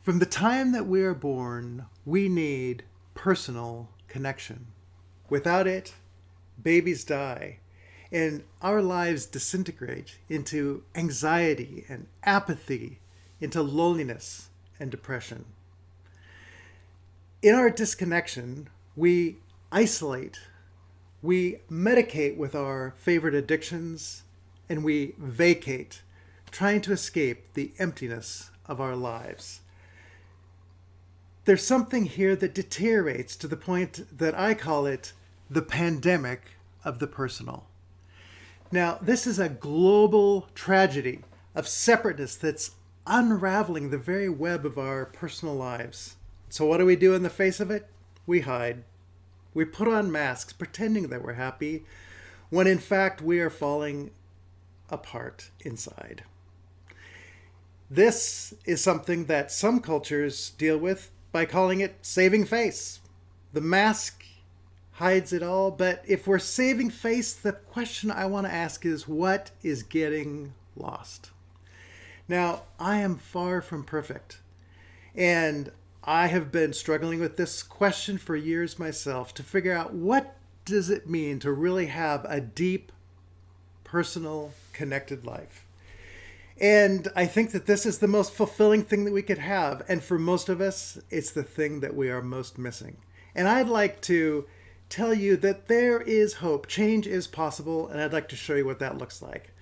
From the time that we are born, we need personal connection. Without it, babies die, and our lives disintegrate into anxiety and apathy, into loneliness and depression. In our disconnection, we isolate, we medicate with our favorite addictions, and we vacate, trying to escape the emptiness of our lives. There's something here that deteriorates to the point that I call it the pandemic of the personal. Now, this is a global tragedy of separateness that's unraveling the very web of our personal lives. So what do we do in the face of it? We hide. We put on masks, pretending that we're happy, when in fact we are falling apart inside. This is something that some cultures deal with by calling it saving face. The mask hides it all, but if we're saving face, the question I want to ask is, what is getting lost? Now, I am far from perfect, and I have been struggling with this question for years myself to figure out, what does it mean to really have a deep, personal, connected life? And I think that this is the most fulfilling thing that we could have. And for most of us, it's the thing that we are most missing. And I'd like to tell you that there is hope. Change is possible. And I'd like to show you what that looks like.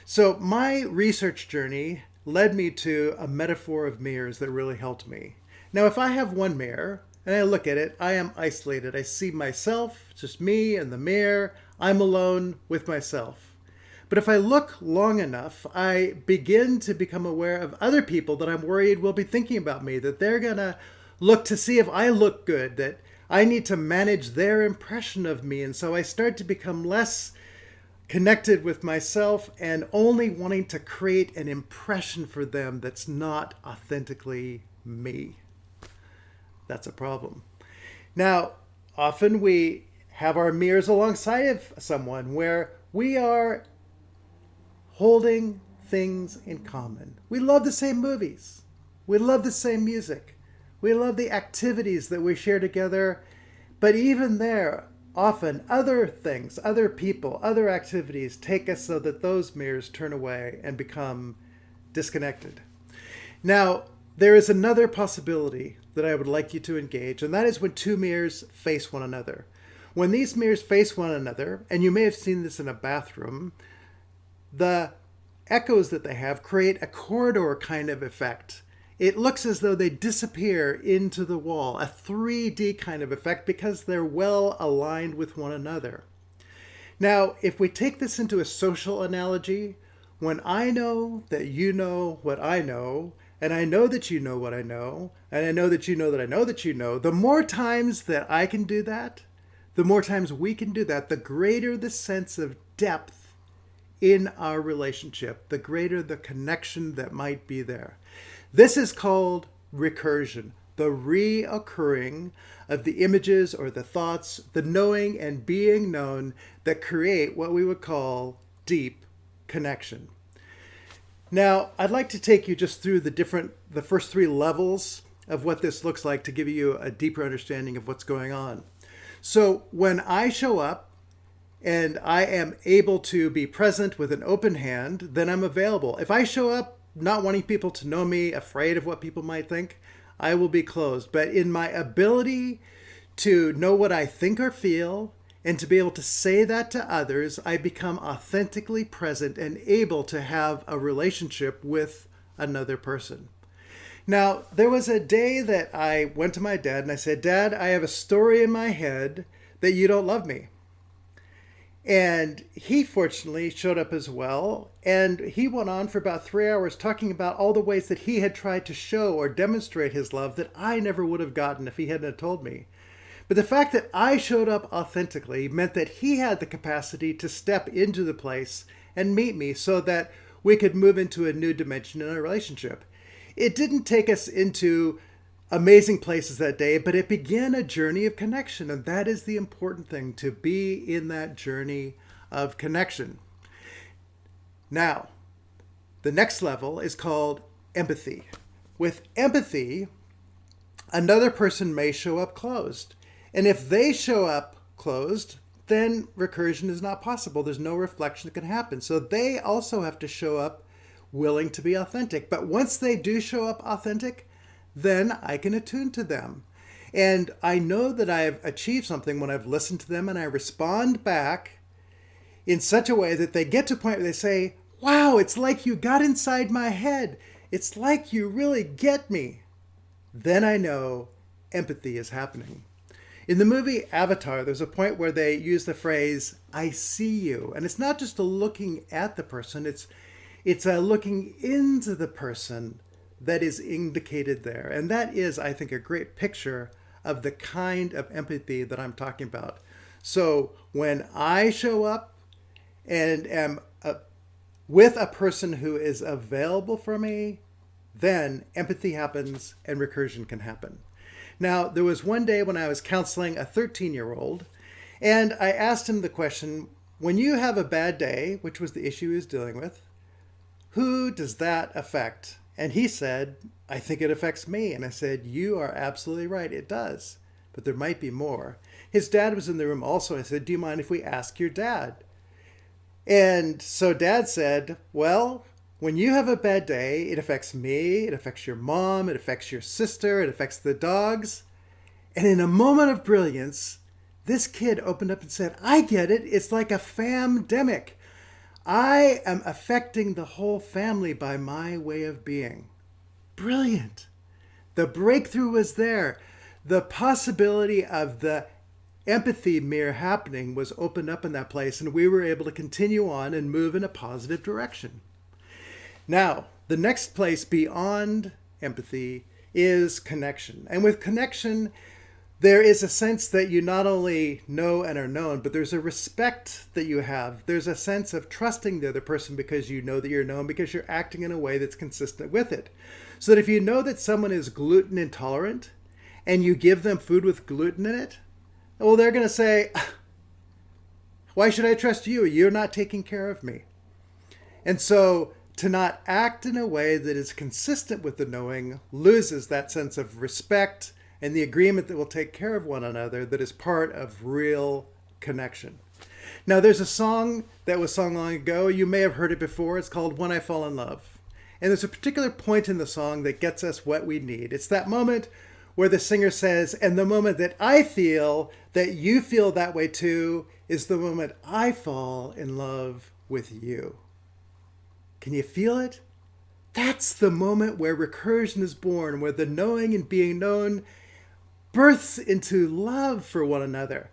So my research journey led me to a metaphor of mirrors that really helped me. Now, if I have one mirror and I look at it, I am isolated. I see myself, just me and the mirror. I'm alone with myself. But if I look long enough, I begin to become aware of other people that I'm worried will be thinking about me, that they're going to look to see if I look good, that I need to manage their impression of me. And so I start to become less connected with myself and only wanting to create an impression for them that's not authentically me. That's a problem. Now, often we have our mirrors alongside of someone where we are holding things in common. We love the same movies. We love the same music. We love the activities that we share together. But even there, often other things, other people, other activities take us so that those mirrors turn away and become disconnected. Now, there is another possibility that I would like you to engage, and that is when two mirrors face one another. When these mirrors face one another, and you may have seen this in a bathroom, the echoes that they have create a corridor kind of effect. It looks as though they disappear into the wall, a 3D kind of effect, because they're well aligned with one another. Now, if we take this into a social analogy, when I know that you know what I know, and I know that you know what I know, and I know that you know that I know that you know, the more times that I can do that, the more times we can do that, the greater the sense of depth in our relationship, the greater the connection that might be there. This is called recursion, the reoccurring of the images or the thoughts, the knowing and being known that create what we would call deep connection. Now, I'd like to take you just through the first three levels of what this looks like to give you a deeper understanding of what's going on. So when I show up, and I am able to be present with an open hand, then I'm available. If I show up not wanting people to know me, afraid of what people might think, I will be closed. But in my ability to know what I think or feel, and to be able to say that to others, I become authentically present and able to have a relationship with another person. Now, there was a day that I went to my dad and I said, "Dad, I have a story in my head that you don't love me." And he fortunately showed up as well. And he went on for about 3 hours talking about all the ways that he had tried to show or demonstrate his love that I never would have gotten if he hadn't told me. But the fact that I showed up authentically meant that he had the capacity to step into the place and meet me so that we could move into a new dimension in our relationship. It didn't take us into amazing places that day, but it began a journey of connection. And that is the important thing, to be in that journey of connection. Now, the next level is called empathy. with empathy, another person may show up closed. And if they show up closed, then recursion is not possible. There's no reflection that can happen. So they also have to show up willing to be authentic. But once they do show up authentic, then I can attune to them. And I know that I've achieved something when I've listened to them and I respond back in such a way that they get to a point where they say, wow, it's like you got inside my head. It's like you really get me. Then I know empathy is happening. In the movie Avatar, there's a point where they use the phrase, I see you. And it's not just a looking at the person, it's a looking into the person that is indicated there. And that is, I think, a great picture of the kind of empathy that I'm talking about. So when I show up and am with a person who is available for me, then empathy happens and recursion can happen. Now, there was one day when I was counseling a 13-year-old, and I asked him the question, when you have a bad day, which was the issue he was dealing with, who does that affect? And he said, I think it affects me. And I said, you are absolutely right, it does. But there might be more. His dad was in the room also. I said, do you mind if we ask your dad? And so Dad said, well, when you have a bad day, it affects me, it affects your mom, it affects your sister, it affects the dogs. And in a moment of brilliance, this kid opened up and said, I get it. It's like a famdemic. I am affecting the whole family by my way of being. Brilliant. The breakthrough was there. The possibility of the empathy mere happening was opened up in that place, and we were able to continue on and move in a positive direction. Now, the next place beyond empathy is connection. And with connection, there is a sense that you not only know and are known, but there's a respect that you have. There's a sense of trusting the other person because you know that you're known, because you're acting in a way that's consistent with it. So that if you know that someone is gluten intolerant and you give them food with gluten in it, well, they're going to say, why should I trust you? You're not taking care of me. And so to not act in a way that is consistent with the knowing loses that sense of respect and the agreement that we'll take care of one another that is part of real connection. Now, there's a song that was sung long ago. You may have heard it before. It's called When I Fall in Love. And there's a particular point in the song that gets us what we need. It's that moment where the singer says, and the moment that I feel that you feel that way too is the moment I fall in love with you. Can you feel it? That's the moment where recursion is born, where the knowing and being known births into love for one another.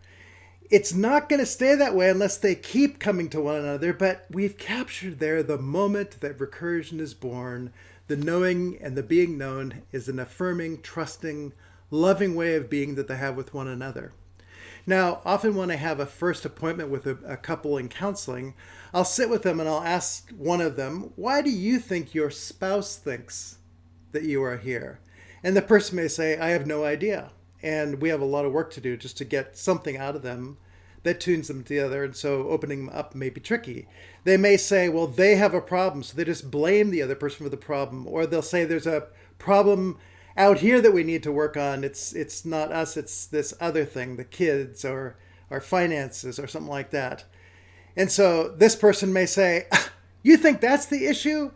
It's not going to stay that way unless they keep coming to one another, but we've captured there the moment that recursion is born. The knowing and the being known is an affirming, trusting, loving way of being that they have with one another. Now, often when I have a first appointment with a couple in counseling, I'll sit with them and I'll ask one of them, why do you think your spouse thinks that you are here? And the person may say, I have no idea. And we have a lot of work to do just to get something out of them that tunes them together. And so opening them up may be tricky. They may say, well, they have a problem, so they just blame the other person for the problem. Or they'll say there's a problem out here that we need to work on. It's not us, it's this other thing, the kids or our finances or something like that. And so this person may say, you think that's the issue?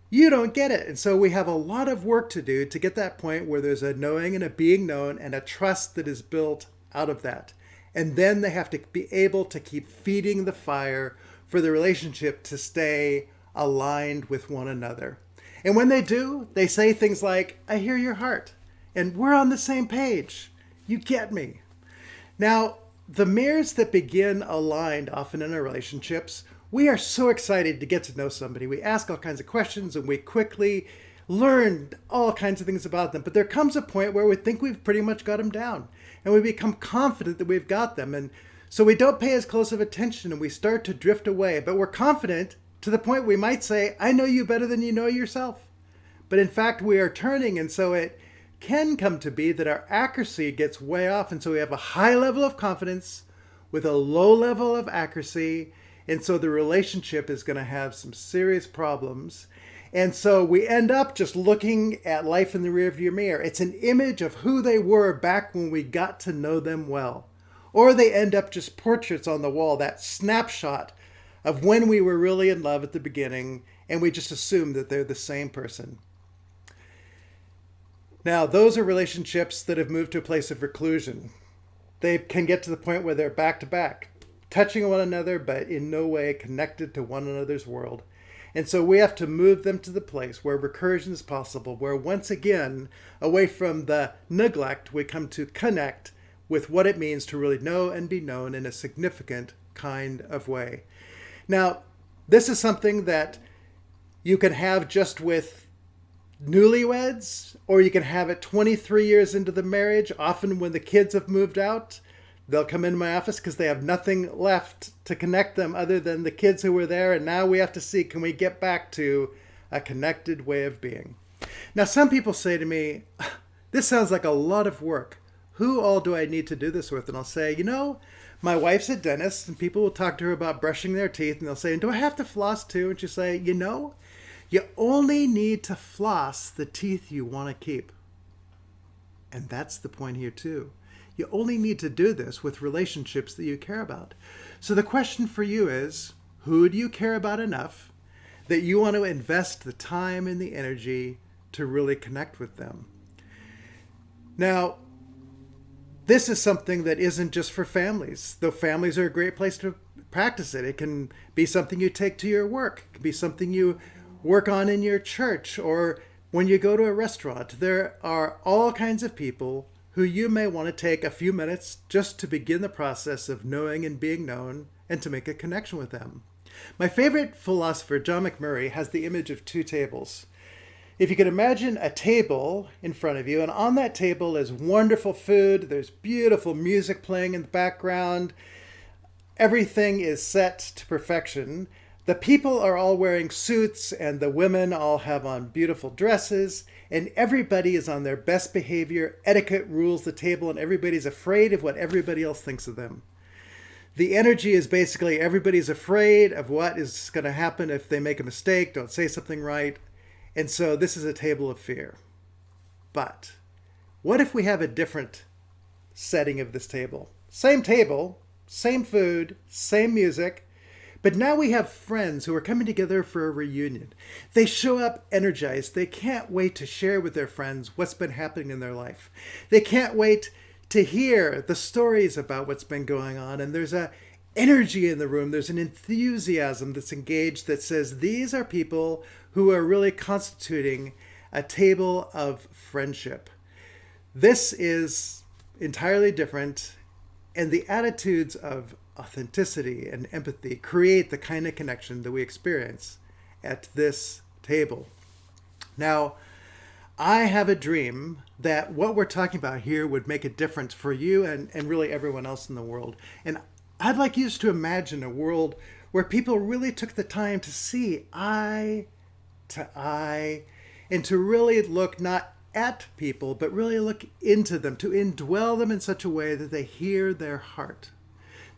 You don't get it. And so we have a lot of work to do to get that point where there's a knowing and a being known and a trust that is built out of that. And then they have to be able to keep feeding the fire for the relationship to stay aligned with one another. And when they do, they say things like, I hear your heart, and we're on the same page. You get me. Now, the mirrors that begin aligned often in our relationships, we are so excited to get to know somebody. We ask all kinds of questions and we quickly learn all kinds of things about them. But there comes a point where we think we've pretty much got them down and we become confident that we've got them. And so we don't pay as close of attention and we start to drift away. But we're confident to the point we might say, I know you better than you know yourself. But in fact, we are turning. And so it can come to be that our accuracy gets way off. And so we have a high level of confidence with a low level of accuracy. And so the relationship is going to have some serious problems. And so we end up just looking at life in the rearview mirror. It's an image of who they were back when we got to know them well. Or they end up just portraits on the wall, that snapshot of when we were really in love at the beginning, and we just assume that they're the same person. Now, those are relationships that have moved to a place of reclusion. They can get to the point where they're back to back, touching one another, but in no way connected to one another's world. And so we have to move them to the place where recursion is possible, where once again, away from the neglect, we come to connect with what it means to really know and be known in a significant kind of way. Now, this is something that you can have just with newlyweds, or you can have it 23 years into the marriage. Often when the kids have moved out, they'll come into my office because they have nothing left to connect them other than the kids who were there. And now we have to see, can we get back to a connected way of being? Now, some people say to me, this sounds like a lot of work. Who all do I need to do this with? And I'll say, my wife's a dentist, and people will talk to her about brushing their teeth, and they'll say, do I have to floss too? And she'll say, you only need to floss the teeth you want to keep. And that's the point here too. You only need to do this with relationships that you care about. So the question for you is, who do you care about enough that you want to invest the time and the energy to really connect with them? Now, this is something that isn't just for families, though families are a great place to practice it. It can be something you take to your work. It can be something you work on in your church or when you go to a restaurant. There are all kinds of people who you may want to take a few minutes just to begin the process of knowing and being known and to make a connection with them. My favorite philosopher, John McMurray, has the image of two tables. If you could imagine a table in front of you, and on that table is wonderful food, there's beautiful music playing in the background, everything is set to perfection. The people are all wearing suits, and the women all have on beautiful dresses, and everybody is on their best behavior. Etiquette rules the table, and everybody's afraid of what everybody else thinks of them. The energy is basically everybody's afraid of what is going to happen if they make a mistake, don't say something right. And so this is a table of fear. But what if we have a different setting of this table? Same table, same food, same music, but now we have friends who are coming together for a reunion. They show up energized. They can't wait to share with their friends what's been happening in their life. They can't wait to hear the stories about what's been going on. And there's a energy in the room. There's an enthusiasm that's engaged that says these are people who are really constituting a table of friendship. This is entirely different, and the attitudes of authenticity and empathy create the kind of connection that we experience at this table. Now, I have a dream that what we're talking about here would make a difference for you and really everyone else in the world. And I'd like you to imagine a world where people really took the time to see eye to eye and to really look not at people, but really look into them, to indwell them in such a way that they hear their heart.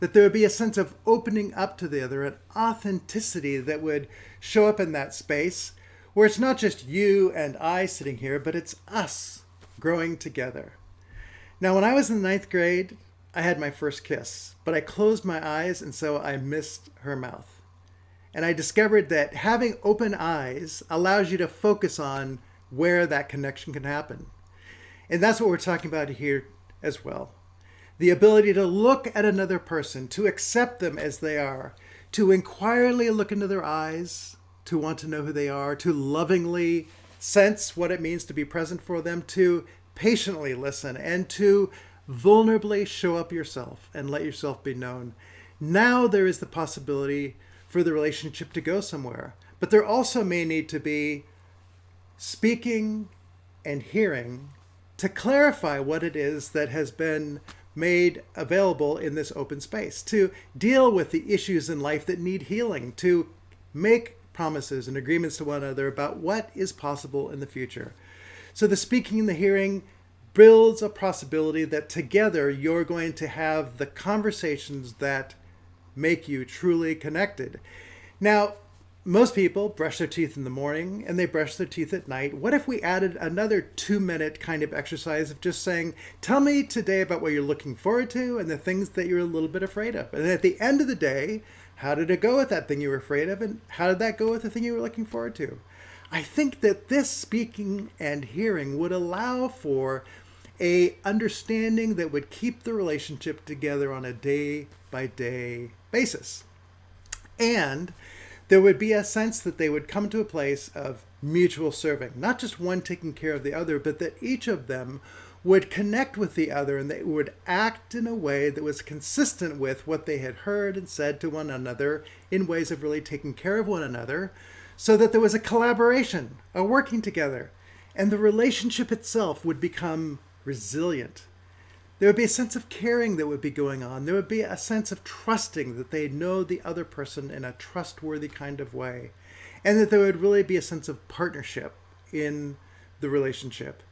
That there would be a sense of opening up to the other, an authenticity that would show up in that space where it's not just you and I sitting here, but it's us growing together. Now, when I was in the 9th grade, I had my first kiss, but I closed my eyes and so I missed her mouth. And I discovered that having open eyes allows you to focus on where that connection can happen. And that's what we're talking about here as well. The ability to look at another person, to accept them as they are, to inquiringly look into their eyes, to want to know who they are, to lovingly sense what it means to be present for them, to patiently listen, and to vulnerably show up yourself and let yourself be known. Now there is the possibility for the relationship to go somewhere. But there also may need to be speaking and hearing to clarify what it is that has been made available in this open space, to deal with the issues in life that need healing, to make promises and agreements to one another about what is possible in the future. So the speaking and the hearing builds a possibility that together you're going to have the conversations that make you truly connected. Now, Most people brush their teeth in the morning and they brush their teeth at night. What if we added another 2-minute kind of exercise of just saying, tell me today about what you're looking forward to and the things that you're a little bit afraid of. And at the end of the day, how did it go with that thing you were afraid of? And how did that go with the thing you were looking forward to? I think that this speaking and hearing would allow for a understanding that would keep the relationship together on a day-by-day basis. And there would be a sense that they would come to a place of mutual serving, not just one taking care of the other, but that each of them would connect with the other and they would act in a way that was consistent with what they had heard and said to one another in ways of really taking care of one another, so that there was a collaboration, a working together, and the relationship itself would become resilient. There would be a sense of caring that would be going on. There would be a sense of trusting that they know the other person in a trustworthy kind of way. And that there would really be a sense of partnership in the relationship.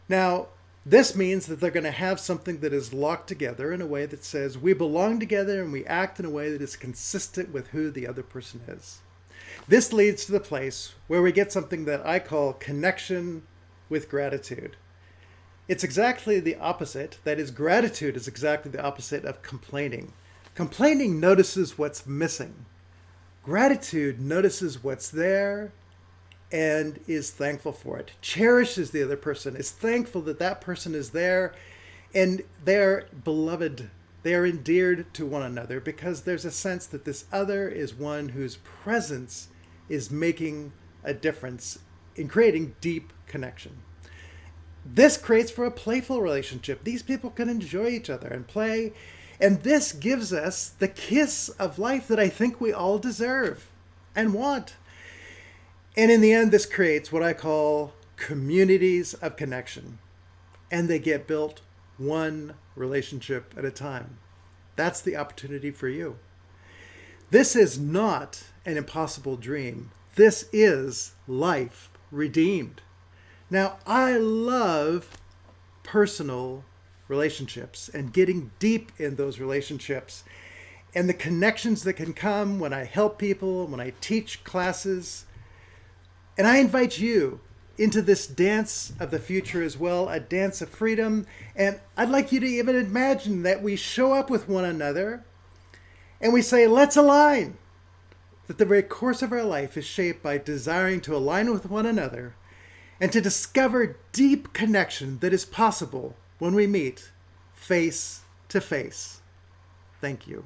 Now, this means that they're going to have something that is locked together in a way that says we belong together and we act in a way that is consistent with who the other person is. This leads to the place where we get something that I call connection with gratitude. It's exactly the opposite. That is, gratitude is exactly the opposite of complaining. Complaining notices what's missing. Gratitude notices what's there and is thankful for it. Cherishes the other person, is thankful that that person is there, and they're beloved. They are endeared to one another because there's a sense that this other is one whose presence is making a difference in creating deep connection. This creates for a playful relationship. These people can enjoy each other and play. And this gives us the kiss of life that I think we all deserve and want. And in the end, this creates what I call communities of connection. And they get built one relationship at a time. That's the opportunity for you. This is not an impossible dream. This is life redeemed. Now, I love personal relationships and getting deep in those relationships and the connections that can come when I help people, when I teach classes. And I invite you into this dance of the future as well, a dance of freedom. And I'd like you to even imagine that we show up with one another and we say, let's align. That the very course of our life is shaped by desiring to align with one another and to discover deep connection that is possible when we meet face to face. Thank you.